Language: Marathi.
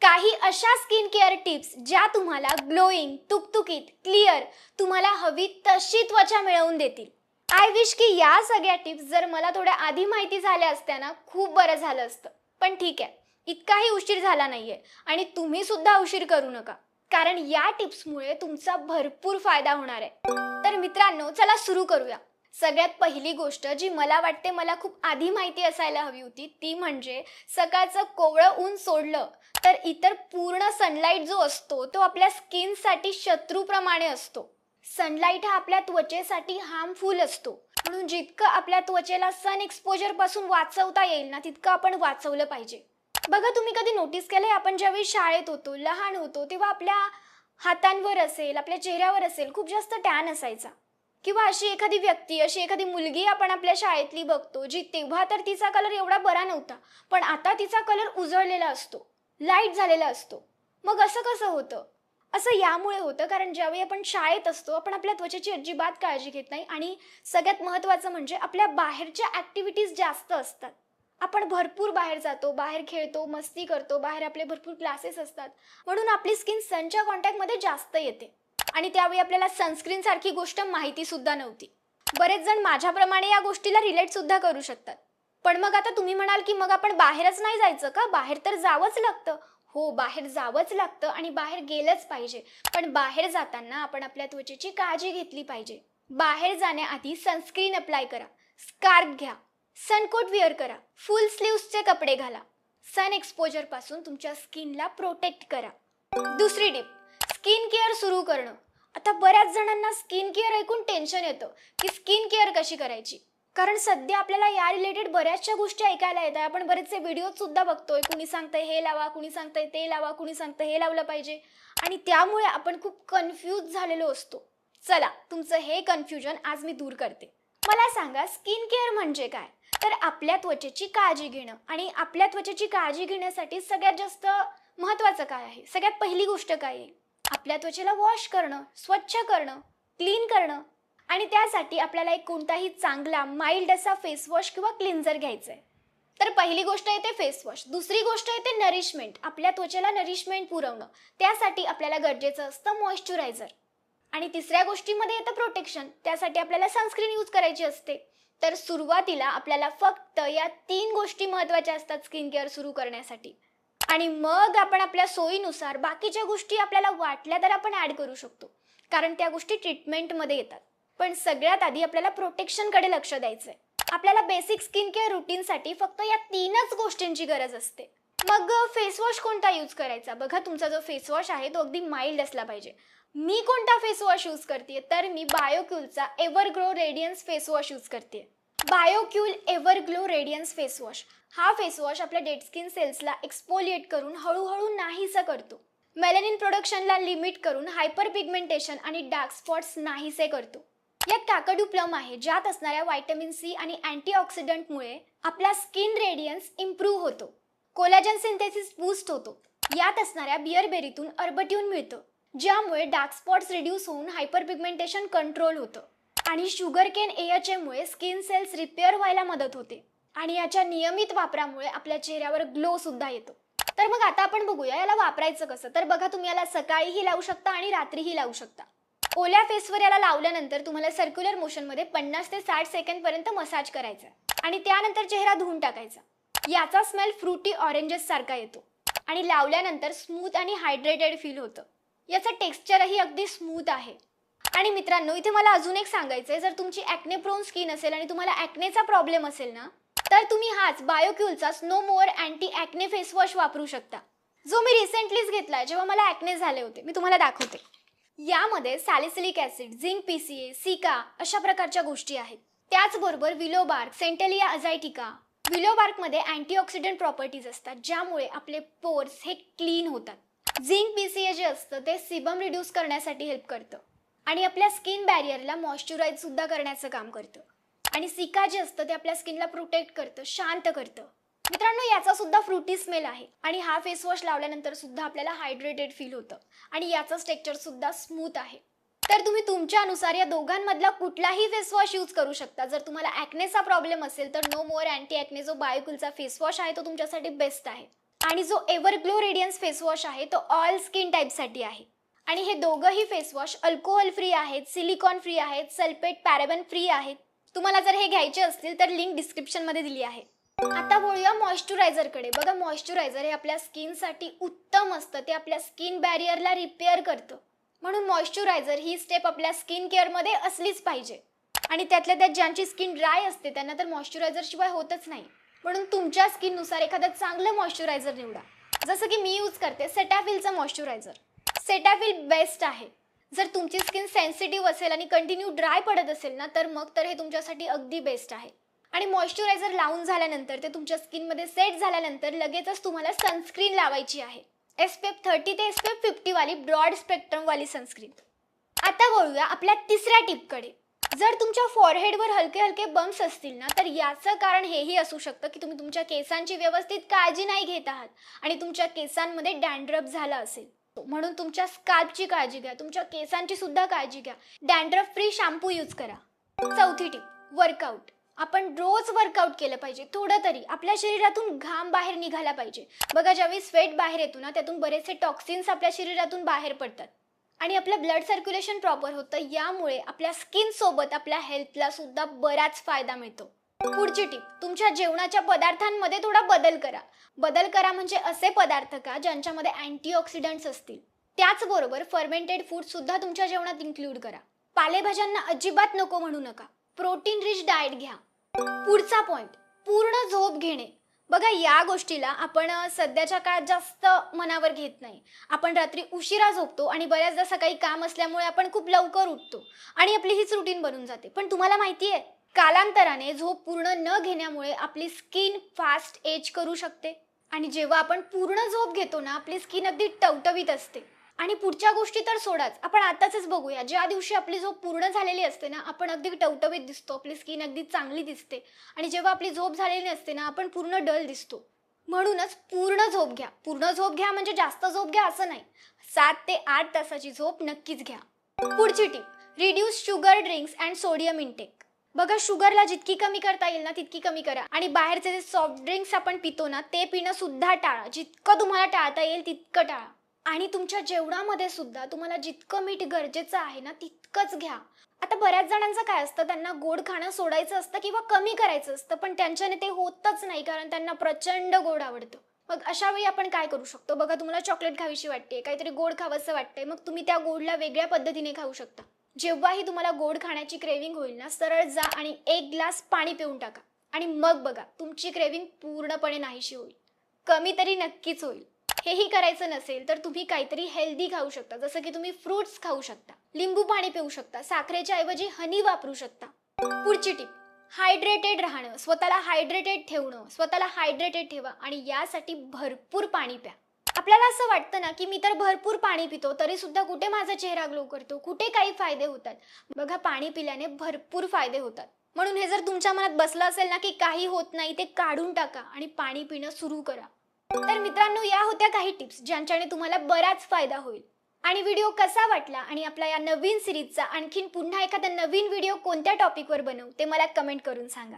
काही अशा स्किन केअर टिप्स ज्या तुम्हाला ग्लोईंग, तुकतुकीत, क्लिअर, तुम्हाला हवी तशी त्वचा मिळवून देतील. आय विश की या सगळ्या टिप्स जर मला थोड्या आधी माहिती झाल्या असत्या ना, खूप बरं झालं असतं. पण ठीक आहे, इतकाही उशीर झाला नाहीये आणि तुम्ही सुद्धा उशीर करू नका, कारण या टिप्समुळे तुमचा भरपूर फायदा होणार आहे. तर मित्रांनो, चला सुरू करूया. सगळ्यात पहिली गोष्ट जी मला वाटते मला खूप आधी माहिती असायला हवी होती ती म्हणजे सकाळचं कोवळं ऊन सोडलं तर इतर पूर्ण सनलाईट जो असतो तो आपल्या स्किनसाठी शत्रूप्रमाणे असतो. सनलाईट हा आपल्या त्वचेसाठी हार्मफुल असतो, म्हणून जितकं आपल्या त्वचेला सन एक्सपोजर पासून वाचवता येईल ना तितकं आपण वाचवलं पाहिजे. बघा, तुम्ही कधी नोटीस केलंय, आपण ज्यावेळी शाळेत होतो, लहान होतो, तेव्हा आपल्या हातांवर असेल, आपल्या चेहऱ्यावर असेल, खूप जास्त टॅन असायचा. किंवा अशी एखादी व्यक्ती, अशी एखादी मुलगी आपण आपल्या शाळेतली बघतो जी तेव्हा तर तिचा कलर एवढा बरा नव्हता, पण आता तिचा कलर उजळलेला असतो, लाईट झालेला असतो. मग असं कसं होतं? असं यामुळे होतं कारण ज्यावेळी आपण शाळेत असतो आपण आपल्या त्वचेची अजिबात काळजी घेत नाही आणि सगळ्यात महत्त्वाचं म्हणजे आपल्या बाहेरच्या ॲक्टिव्हिटीज जास्त असतात. आपण भरपूर बाहेर जातो, बाहेर खेळतो, मस्ती करतो, बाहेर आपले भरपूर क्लासेस असतात, म्हणून आपली स्किन सनच्या कॉन्टॅक्टमध्ये जास्त येते. आणि त्यावेळी आपल्याला सनस्क्रीन सारखी गोष्ट माहिती सुद्धा नव्हती. बरेच जण माझ्याप्रमाणे या गोष्टीला रिलेट सुद्धा करू शकतात. पण मग आता तुम्ही म्हणाल की मग आपण बाहेरच नाही जायचं का? बाहेर तर जावंच लागतं. हो, बाहेर जावंच लागतं आणि बाहेर गेलंच पाहिजे. पण बाहेर जाताना आपण आपल्या त्वचेची काळजी घेतली पाहिजे. बाहेर जाण्याआधी सनस्क्रीन अप्लाय करा, स्कार्फ घ्या, सनकोट वेअर करा, फुल स्लीव्सचे कपडे घाला. सन एक्सपोजर पासून तुमच्या स्किनला प्रोटेक्ट करा. दुसरी टिप, स्किन केअर सुरू करणं. आता बऱ्याच जणांना स्किन केअर ऐकून टेन्शन येतं की स्किन केअर कशी करायची, कारण सध्या आपल्याला या रिलेटेड बऱ्याचशा गोष्टी ऐकायला येतात. आपण बरेचसे व्हिडिओ सुद्धा बघतोय, कुणी सांगतंय हे लावा, कुणी सांगतंय ते लावा, कुणी सांगतंय हे लावलं पाहिजे, आणि त्यामुळे आपण खूप कन्फ्यूज झालेलो असतो. चला, तुमचं हे कन्फ्युजन आज मी दूर करते. मला सांगा, स्किन केअर म्हणजे काय? तर आपल्या त्वचेची काळजी घेणं, आणि आपल्या त्वचेची काळजी घेण्यासाठी सगळ्यात जास्त महत्त्वाचं काय आहे? सगळ्यात पहिली गोष्ट काय आहे? आपल्या त्वचेला वॉश करणं, स्वच्छ करणं, क्लीन करणं. आणि त्यासाठी आपल्याला एक कोणताही चांगला माइल्ड असा फेस वॉश किंवा क्लिन्झर घ्यायचा आहे. तर पहिली गोष्ट येते फेस वॉश. दुसरी गोष्ट येते नरिशमेंट, आपल्या त्वचेला नरिशमेंट पुरवणं. त्यासाठी आपल्याला गरजेचं असतं मॉइश्चरायझर. आणि तिसऱ्या गोष्टीमध्ये येतं प्रोटेक्शन. त्यासाठी आपल्याला सनस्क्रीन यूज करायची असते. तर सुरुवातीला आपल्याला फक्त या 3 गोष्टी महत्त्वाच्या असतात स्किन केअर सुरू करण्यासाठी. आणि मग आपण आपल्या सोयीनुसार बाकीच्या गोष्टी आपल्याला वाटल्या तर आपण ॲड करू शकतो, कारण त्या गोष्टी ट्रीटमेंटमध्ये येतात. पण सगळ्यात आधी आपल्याला प्रोटेक्शनकडे लक्ष द्यायचं आहे. आपल्याला बेसिक स्किन केअर रुटीनसाठी फक्त या 3च गोष्टींची गरज असते. मग फेस वॉश कोणता यूज करायचा? बघा, तुमचा जो फेस वॉश आहे तो अगदी माइल्ड असला पाहिजे. मी कोणता फेस वॉश यूज करते? तर मी बायोक्यूलचा एव्हरग्लो रेडियन्स फेस वॉश यूज करते. बायोक्यूल एव्हरग्लो रेडियन्स फेस वॉश हा फेस वॉश आपल्या डेड स्किन सेल्सला एक्सपोलिएट करून हळूहळू नाहीसा करतो. मेलॅनिन प्रोडक्शनला लिमिट करून हायपर पिगमेंटेशन आणि डार्क स्पॉट्स नाहीसे करतो. यात काकडू प्लम आहे, ज्यात असणाऱ्या व्हायटमिन सी आणि अँटीऑक्सिडंटमुळे आपला स्किन रेडियन्स इम्प्रूव्ह होतो. कोलॅजन सिंथेसिस बूस्ट होतो. यात असणाऱ्या बिअरबेरीतून अर्बट्यून मिळतं, ज्यामुळे डार्क स्पॉट्स रिड्यूस होऊन हायपर पिगमेंटेशन कंट्रोल होतं. आणि शुगर केन AHA मुळे स्किन सेल्स रिपेअर व्हायला मदत होते. आणि याच्या नियमित वापरामुळे आपल्या चेहऱ्यावर ग्लो सुद्धा येतो. तर मग आता आपण बघूया याला वापरायचं कसं. तर बघा, तुम्ही याला सकाळीही लावू शकता आणि रात्रीही लावू शकता. ओल्या फेसवर याला लावल्यानंतर तुम्हाला सर्क्युलर मोशनमध्ये 50 ते 60 सेकंदपर्यंत मसाज करायचा आणि त्यानंतर चेहरा धुवून टाकायचा. याचा स्मेल फ्रुटी ऑरेंजेस सारखा येतो आणि लावल्यानंतर स्मूथ आणि हायड्रेटेड फील होतं. याचं टेक्स्चरही अगदी स्मूथ आहे. आणि मित्रांनो, इथे मला अजून एक सांगायचं आहे, जर तुमची ॲक्ने प्रोन स्किन असेल आणि तुम्हाला ॲक्नेचा प्रॉब्लेम असेल ना, तर तुम्ही हाच बायोक्यूलचा snow more anti acne face wash वापरू शकता, जो मी रिसेंटलीच घेतलाय जेव्हा मला ॲक्ने झाले होते. मी तुम्हाला दाखवते. यामध्ये सॅलिसिलिक ॲसिड, झिंक PCA, सिका अशा प्रकारच्या गोष्टी आहेत. त्याचबरोबर विलो बार्क, सेंटेलिया अझायटिका. विलो बार्कमध्ये अँटीऑक्सिडंट प्रॉपर्टीज असतात, ज्यामुळे आपले पोर्स हे क्लीन होतात. झिंक PCA जे असतं ते सिबम रिड्यूस करण्यासाठी हेल्प करतं आणि आपल्या स्किन बॅरियरला मॉइश्चराइज सुद्धा करण्याचं काम करतं. आणि सिका जे असतं ते आपल्या स्किनला प्रोटेक्ट करतं, शांत करतं. मित्रांनो, याचा सुद्धा फ्रुटी स्मेल आहे आणि हा फेस वॉश लावल्यानंतर सुद्धा आपल्याला हायड्रेटेड फील होतं आणि याचं टेक्स्चर सुद्धा स्मूथ आहे. तर तुम्ही तुमच्या अनुसार या दोघांमधला कुठलाही फेस वॉश यूज करू शकता. जर तुम्हाला ॲक्नेचा प्रॉब्लेम असेल तर नो मोअर अँटी ॲक्ने जो बायोक्यूलचा फेस वॉश आहे तो तुमच्यासाठी बेस्ट आहे. आणि जो एव्हरग्लो रेडियन्स फेस वॉश आहे तो ऑल स्किन टाईपसाठी आहे. आणि हे दोघंही फेस वॉश अल्कोहोल फ्री आहेत, सिलिकॉन फ्री आहेत, सल्फेट पॅराबेन फ्री आहेत. तुम्हाला जर हे घ्यायचे असतील तर लिंक डिस्क्रिप्शनमध्ये दिली आहे. आता बोलूया मॉइश्चरायझरकडे. बघा, मॉइश्चरायझर हे आपल्या स्किनसाठी उत्तम असतं. ते आपल्या स्किन बॅरियरला रिपेअर करतं. म्हणून मॉइश्चरायझर ही स्टेप आपल्या स्किन केअरमध्ये असलीच पाहिजे. आणि त्यातल्या त्यात ज्यांची स्किन ड्राय असते त्यांना तर मॉइश्चरायझर शिवाय होतच नाही. म्हणून तुमच्या स्किननुसार एखादं चांगलं मॉइश्चरायझर निवडा. जसं की मी यूज करते सेटाफिलचं मॉइश्चरायझर. सेटाफिल बेस्ट आहे. जर तुमची स्किन सेन्सिटिव्ह असेल आणि कंटिन्यू ड्राय पडत असेल ना तर मग तर हे तुमच्यासाठी अगदी बेस्ट आहे. आणि मॉइश्चरायझर लावून झाल्यानंतर ते तुमच्या स्किनमध्ये सेट झाल्यानंतर लगेचच तुम्हाला सनस्क्रीन लावायची आहे. SPF 30 ते SPF 50 वाली ब्रॉड स्पेक्ट्रम वाली सनस्क्रीन. आता बोलूया आपल्या तिसऱ्या टिपकडे. जर तुमच्या फॉरहेडवर हलके हलके बम्प्स असतील ना तर याचं कारण हेही असू शकतं की तुम्ही तुमच्या केसांची व्यवस्थित काळजी नाही घेत आहात आणि तुमच्या केसांमध्ये डॅन्ड्रफ झाला असेल. म्हणून तुमच्या स्काल्पची काळजी घ्या, तुमच्या केसांची सुद्धा काळजी घ्या. डॅन्ड्रफ फ्री शॅम्पू यूज करा. चौथी टिप, वर्कआउट. आपण रोज वर्कआउट केलं पाहिजे. थोडं तरी आपल्या शरीरातून घाम बाहेर निघाला पाहिजे. बघा, ज्यावेळी स्वेट बाहेर येतो ना त्यातून बरेचसे टॉक्सिन्स आपल्या शरीरातून बाहेर पडतात आणि आपलं ब्लड सर्क्युलेशन प्रॉपर होतं. यामुळे आपल्या स्किन सोबत आपल्या हेल्थला सुद्धा बराच फायदा मिळतो. पुढची टिप, तुमच्या जेवणाच्या पदार्थांमध्ये थोडा बदल करा. बदल करा म्हणजे असे पदार्थ का ज्यांच्यामध्ये अँटीऑक्सिडंट्स असतील. त्याचबरोबर फर्मेंटेड फूड सुद्धा तुमच्या जेवणात इन्क्लूड करा. पालेभाज्यांना अजिबात नको म्हणू नका. प्रोटीन रिच डाएट घ्या. पुढचा पॉइंट, पूर्ण झोप घेणे. बघा, या गोष्टीला आपण सध्याच्या काळात जास्त मनावर घेत नाही. आपण रात्री उशिरा झोपतो आणि बऱ्याचदा सकाळी काम असल्यामुळे आपण खूप लवकर उठतो आणि आपली हीच रुटीन बनून जाते. पण तुम्हाला माहिती आहे, कालांतराने झोप पूर्ण न घेण्यामुळे आपली स्किन फास्ट एज करू शकते. आणि जेव्हा आपण पूर्ण झोप घेतो ना आपली स्किन अगदी टवटवीत असते. आणि पुढच्या गोष्टी तर सोडाच, आपण आताच बघूया. ज्या दिवशी आपली झोप पूर्ण झालेली असते ना आपण अगदी टवटवीत दिसतो, आपली स्किन अगदी चांगली दिसते. आणि जेव्हा आपली झोप झालेली असते ना आपण पूर्ण डल दिसतो. म्हणूनच पूर्ण झोप घ्या. पूर्ण झोप घ्या म्हणजे जास्त झोप घ्या असं नाही. 7 ते 8 तासाची झोप नक्कीच घ्या. पुढची tip, reduce sugar drinks and sodium intake. बघा, शुगरला जितकी कमी करता येईल ना तितकी कमी करा. आणि बाहेरचे जे सॉफ्ट ड्रिंक्स आपण पितो ना ते पिणं सुद्धा टाळा. जितकं तुम्हाला टाळता येईल तितकं टाळा. आणि तुमच्या जेवणामध्ये सुद्धा तुम्हाला जितकं मीठ गरजेचं आहे ना तितकंच घ्या. आता बऱ्याच जणांचं काय असतं, त्यांना गोड खाणं सोडायचं असतं किंवा कमी करायचं असतं, पण त्यांच्याने ते होतच नाही कारण त्यांना प्रचंड गोड आवडतं. मग अशा वेळी आपण काय करू शकतो. बघा, तुम्हाला चॉकलेट खावीशी वाटते, काहीतरी गोड खावंसं वाटतंय, मग तुम्ही त्या गोडला वेगळ्या पद्धतीने खाऊ शकता. जेव्हाही तुम्हाला गोड खाण्याची क्रेविंग होईल ना सरळ जा आणि 1 ग्लास पाणी पिऊन टाका आणि मग बघा तुमची क्रेविंग पूर्णपणे नाहीशी होईल. कमी तरी नक्कीच होईल. हेही करायचं नसेल तर तुम्ही काहीतरी हेल्दी खाऊ शकता. जसं की तुम्ही फ्रुट्स खाऊ शकता, लिंबू पाणी पिऊ शकता, साखरेच्या ऐवजी हनी वापरू शकता. पुढची टिप, हायड्रेटेड राहणं. स्वतःला हायड्रेटेड ठेवणं. स्वतःला हायड्रेटेड ठेवा आणि यासाठी भरपूर पाणी प्या. आपल्याला असं वाटतं ना की मी तर भरपूर पाणी पितो तरी सुद्धा कुठे माझा चेहरा ग्लो करतो, कुठे काही फायदे होतात. बघा, पाणी पिल्याने भरपूर फायदे होतात. म्हणून हे जर तुमच्या मनात बसलं असेल ना की काही होत नाही ते काढून टाका आणि पाणी पिणं सुरू करा. तर मित्रांनो, या होत्या काही टिप्स ज्यांच्याने तुम्हाला बराच फायदा होईल. आणि व्हिडिओ कसा वाटला आणि आपल्या या नवीन सिरीजचा आणखीन पुन्हा एखादा नवीन व्हिडिओ कोणत्या टॉपिकवर बनवू ते मला कमेंट करून सांगा.